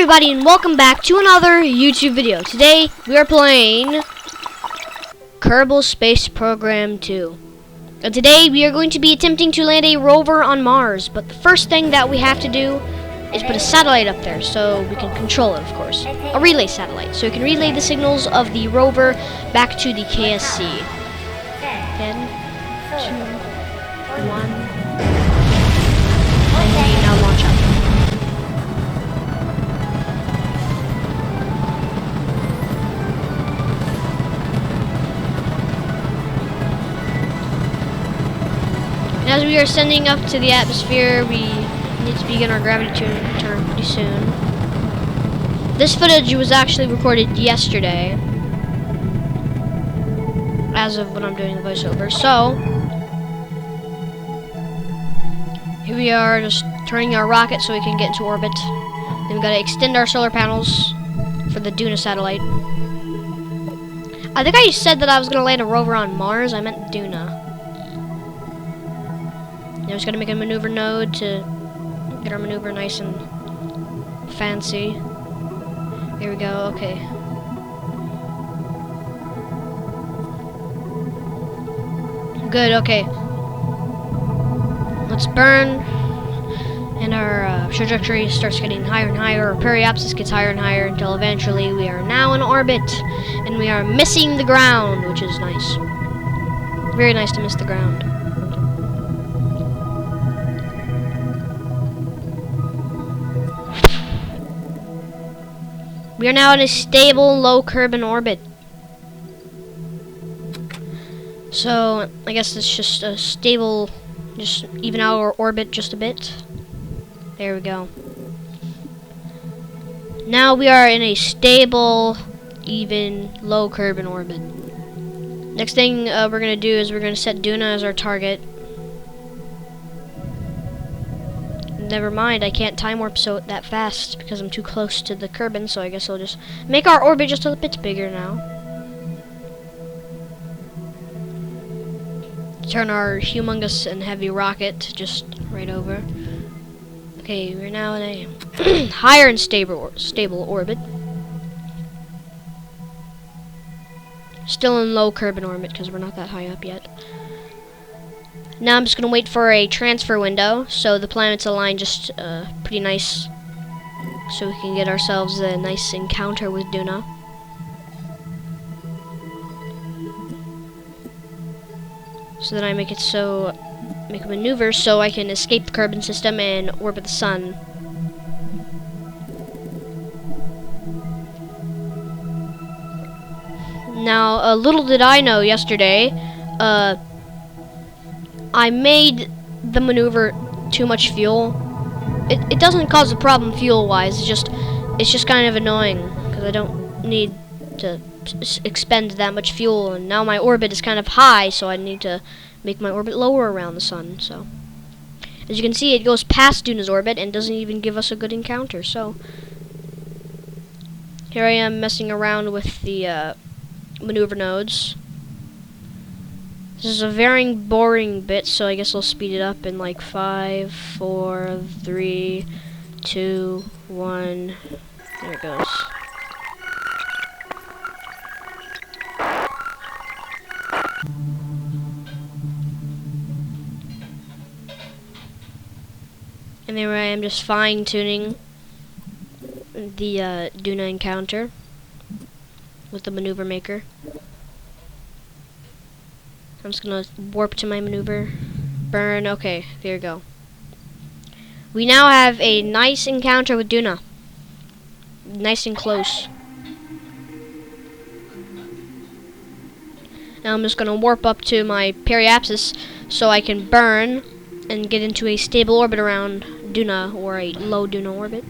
everybody, and welcome back to another YouTube video. Today we are playing Kerbal Space Program 2. And today we are going to be attempting to land a rover on Mars, but the first thing that we have to do is put a satellite up there so we can control it, of course. A relay satellite, so we can relay the signals of the rover back to the KSP. 10, 2, 1, and we now launch up. As we are sending up to the atmosphere, we need to begin our gravity turn pretty soon. This footage was actually recorded yesterday, as of when I'm doing the voiceover. So, here we are just turning our rocket so we can get into orbit. Then we've got to extend our solar panels for the Duna satellite. I think I said that I was going to land a rover on Mars. I meant Duna. I'm just gonna make a maneuver node to get our maneuver nice and fancy. Here we go, okay. Good, okay. Let's burn. And our trajectory starts getting higher and higher. Our periapsis gets higher and higher until eventually we are now in orbit. And we are missing the ground, which is nice. Very nice to miss the ground. We are now in a stable, low carbon orbit. So, I guess it's just a stable, just even out our orbit just a bit. There we go. Now we are in a stable, even, low carbon orbit. Next thing we're going to do is we're going to set Duna as our target. Never mind, I can't time warp so that fast because I'm too close to the Kerbin, so I guess I'll just make our orbit just a bit bigger now. Turn our humongous and heavy rocket just right over. Okay, we're now in a higher and stable orbit. Still in low Kerbin orbit because we're not that high up yet. Now I'm just going to wait for a transfer window so the planets align just pretty nice so we can get ourselves a nice encounter with Duna. So then I make a maneuver so I can escape the Kerbin system and orbit the sun. Now, little did I know yesterday, I made the maneuver too much fuel. It doesn't cause a problem fuel-wise. It's just kind of annoying because I don't need to expend that much fuel, and now my orbit is kind of high, so I need to make my orbit lower around the sun. So, as you can see, it goes past Duna's orbit and doesn't even give us a good encounter. So, here I am messing around with the maneuver nodes. This is a very boring bit, so I guess I'll speed it up in like 5, 4, 3, 2, 1. There it goes. And there I am just fine-tuning the Duna encounter with the maneuver maker. I'm just gonna warp to my maneuver. Burn. Okay, there you go. We now have a nice encounter with Duna. Nice and close. Now I'm just gonna warp up to my periapsis so I can burn and get into a stable orbit around Duna, or a low Duna orbit.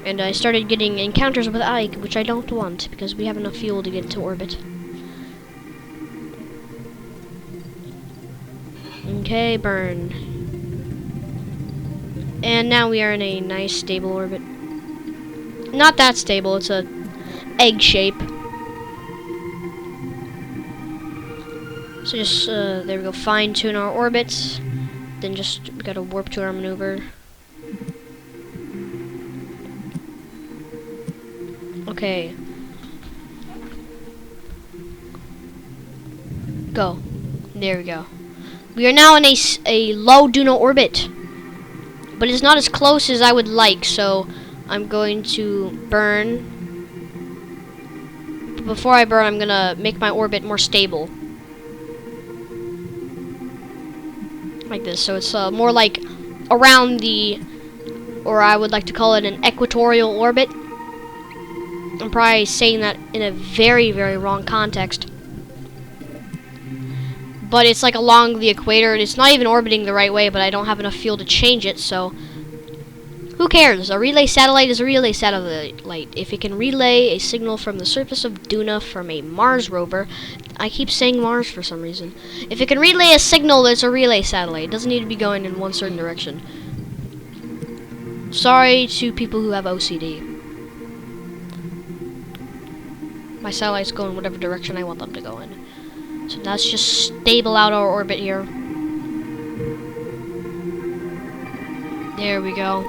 And I started getting encounters with Ike, which I don't want, because we have enough fuel to get into orbit. Okay, burn. And now we are in a nice, stable orbit. Not that stable, it's a egg shape. So just, there we go, fine-tune our orbits. Then just, we gotta warp to our maneuver. Okay. Go. There we go. We are now in a low Duna orbit. But it's not as close as I would like, so I'm going to burn. But before I burn, I'm gonna make my orbit more stable. Like this, so it's more like around the, or I would like to call it an equatorial orbit. I'm probably saying that in a very, very wrong context. But it's like along the equator, and it's not even orbiting the right way, but I don't have enough fuel to change it, so who cares? A relay satellite is a relay satellite. If it can relay a signal from the surface of Duna from a Mars rover, I keep saying Mars for some reason. If it can relay a signal, it's a relay satellite. It doesn't need to be going in one certain direction. Sorry to people who have OCD. My satellites go in whatever direction I want them to go in. So let's just stable out our orbit here. There we go.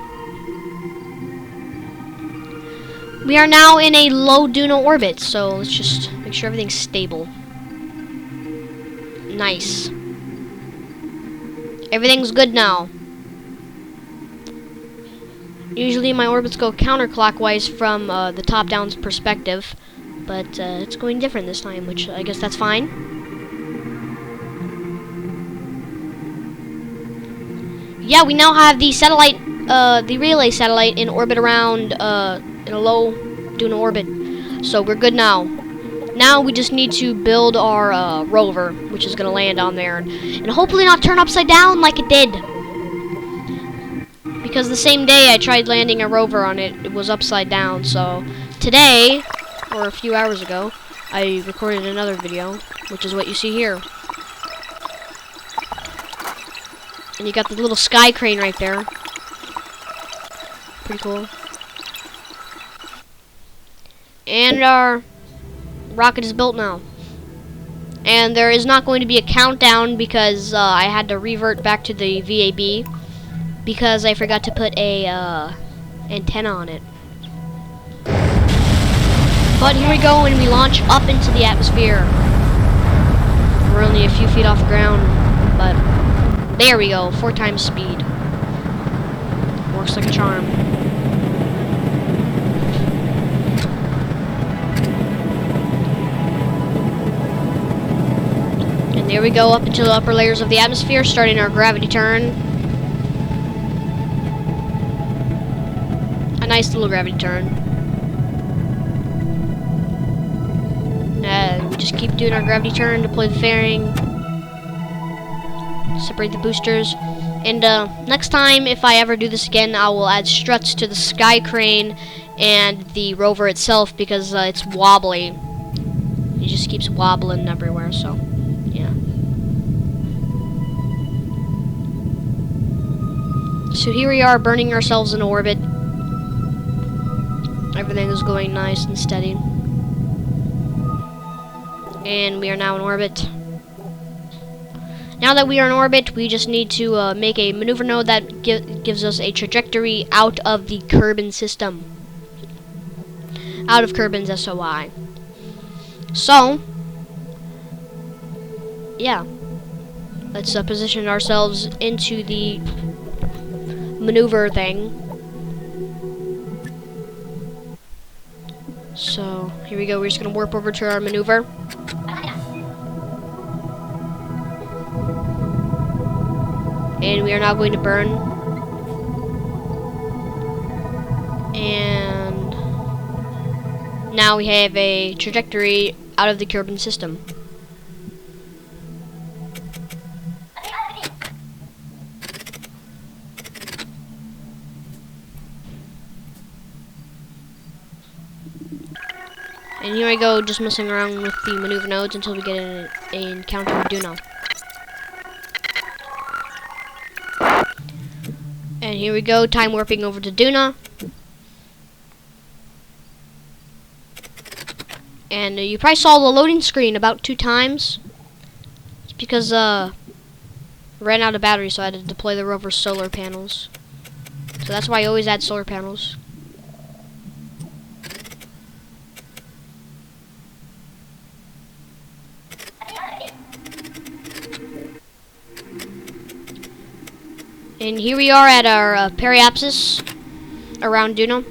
We are now in a low Duna orbit, so let's just make sure everything's stable. Nice. Everything's good now. Usually my orbits go counterclockwise from the top-down perspective, but it's going different this time, which I guess that's fine. Yeah, we now have the satellite, the relay satellite in orbit around, in a low Duna orbit. So we're good now. Now we just need to build our rover, which is going to land on there, and hopefully not turn upside down like it did. Because the same day I tried landing a rover on it, it was upside down. So today, or a few hours ago, I recorded another video, which is what you see here. And you got the little sky crane right there. Pretty cool. And our rocket is built now. And there is not going to be a countdown because I had to revert back to the VAB because I forgot to put a antenna on it. But here we go, and we launch up into the atmosphere. We're only a few feet off the ground, but there we go, 4 times speed. Works like a charm. And there we go, up into the upper layers of the atmosphere, starting our gravity turn. A nice little gravity turn. We just keep doing our gravity turn, deploy the fairing, separate the boosters, and next time, if I ever do this again, I will add struts to the sky crane and the rover itself because it's wobbly. It just keeps wobbling everywhere, so yeah. So here we are, burning ourselves in orbit. Everything is going nice and steady. And we are now in orbit. Now that we are in orbit, we just need to make a maneuver node that gives us a trajectory out of the Kerbin system. Out of Kerbin's SOI. So, yeah. Let's position ourselves into the maneuver thing. So, here we go. We're just going to warp over to our maneuver. And we are now going to burn. And now we have a trajectory out of the Kerbin system. And here I go, just messing around with the maneuver nodes until we get an encounter with Duna. And here we go, time warping over to Duna. And you probably saw the loading screen about 2 times. It's because ran out of battery, so I had to deploy the rover's solar panels. So that's why I always add solar panels. And here we are at our periapsis around Duna.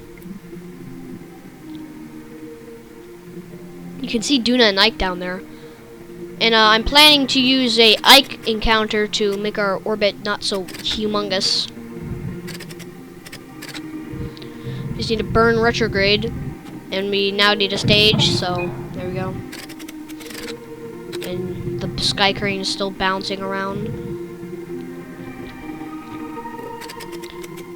You can see Duna and Ike down there. And I'm planning to use a Ike encounter to make our orbit not so humongous. Just need to burn retrograde. And we now need a stage, so there we go. And the sky crane is still bouncing around.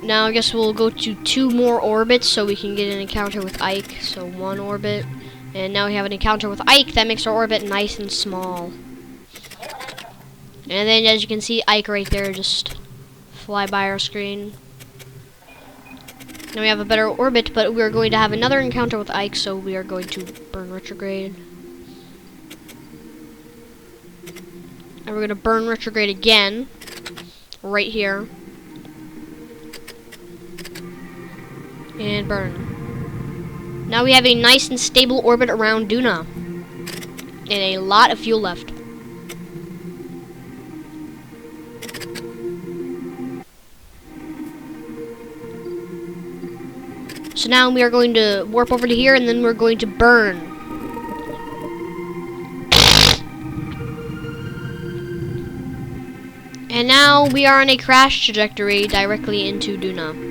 Now I guess we'll go to 2 more orbits so we can get an encounter with Ike. So 1 orbit. And now we have an encounter with Ike that makes our orbit nice and small. And then as you can see, Ike right there just fly by our screen. Now we have a better orbit, but we're going to have another encounter with Ike, so we are going to burn retrograde. And we're going to burn retrograde again, right here. And burn. Now we have a nice and stable orbit around Duna. And a lot of fuel left. So now we are going to warp over to here, and then we're going to burn. And now we are on a crash trajectory directly into Duna.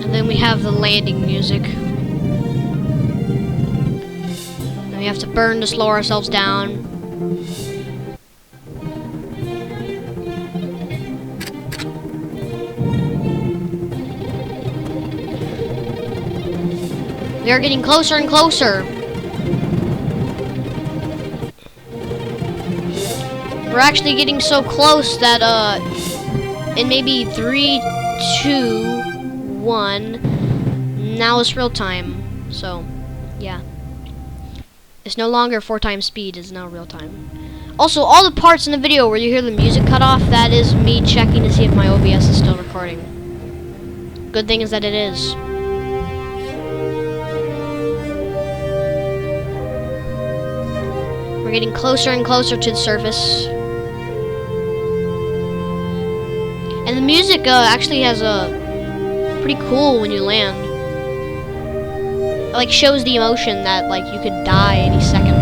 And then we have the landing music. Then we have to burn to slow ourselves down. We are getting closer and closer. We're actually getting so close that in maybe 3, 2, 1, now it's real time. So yeah, it's no longer 4 times speed, it's now real time. Also, all the parts in the video where you hear the music cut off, that is me checking to see if my OBS is still recording. Good thing is that it is. We're getting closer and closer to the surface. And the music actually has a pretty cool when you land. It like shows the emotion that like you could die any second.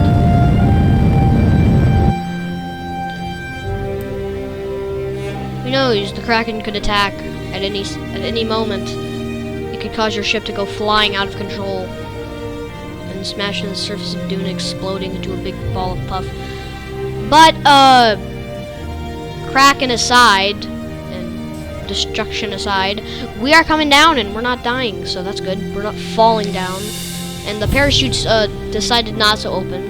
Who knows, the Kraken could attack at any moment. It could cause your ship to go flying out of control. Smash into the surface of Duna, exploding into a big ball of puff. But Kraken aside, and destruction aside, we are coming down and we're not dying, so that's good. We're not falling down. And the parachutes decided not to open,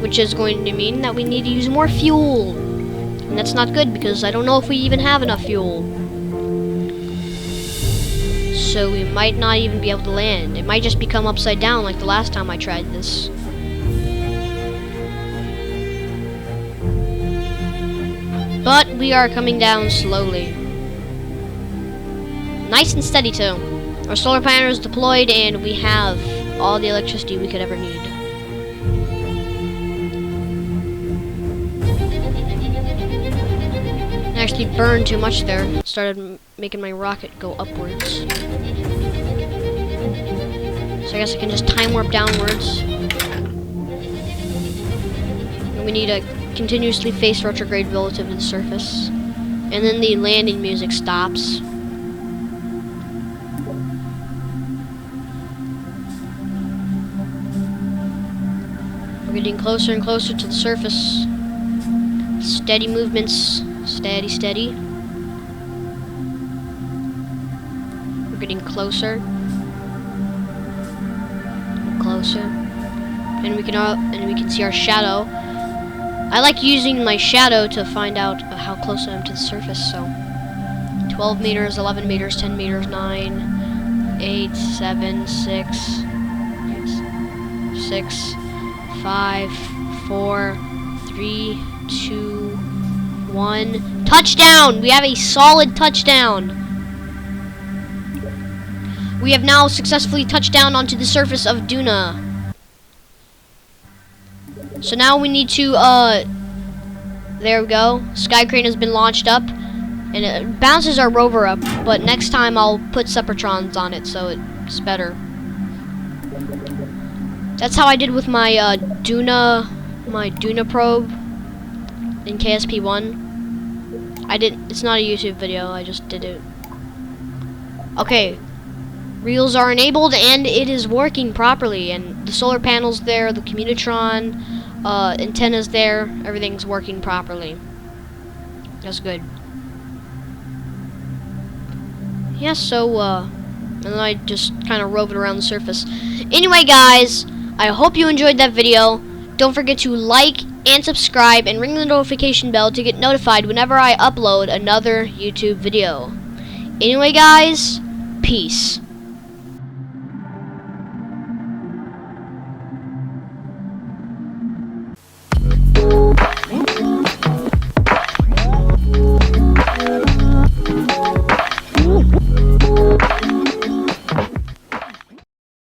which is going to mean that we need to use more fuel. And that's not good because I don't know if we even have enough fuel. So we might not even be able to land. It might just become upside down like the last time I tried this. But we are coming down slowly. Nice and steady too. Our solar panel is deployed and we have all the electricity we could ever need. I actually burned too much there. Started making my rocket go upwards. So I guess I can just time warp downwards. And we need to continuously face retrograde relative to the surface. And then the landing music stops. We're getting closer and closer to the surface. Steady movements. Steady, steady. We're getting closer. Closer. And we can see our shadow. I like using my shadow to find out how close I am to the surface, so 12 meters, 11 meters, 10 meters, 9, 8, 7, 6, 6, 5, 4, 3, 2, 1. Touchdown! We have a solid touchdown. We have now successfully touched down onto the surface of Duna. So now we need to, there we go. Sky Crane has been launched up. And it bounces our rover up. But next time I'll put Separatrons on it so it's better. That's how I did with my, Duna probe in KSP 1. It's not a YouTube video, I just did it. Okay. Reels are enabled and it is working properly, and the solar panels there, the Communitron, antennas there, everything's working properly. That's good. Yeah, so and then I just kind of rove it around the surface. Anyway, guys, I hope you enjoyed that video. Don't forget to like and subscribe and ring the notification bell to get notified whenever I upload another YouTube video. Anyway, guys, peace.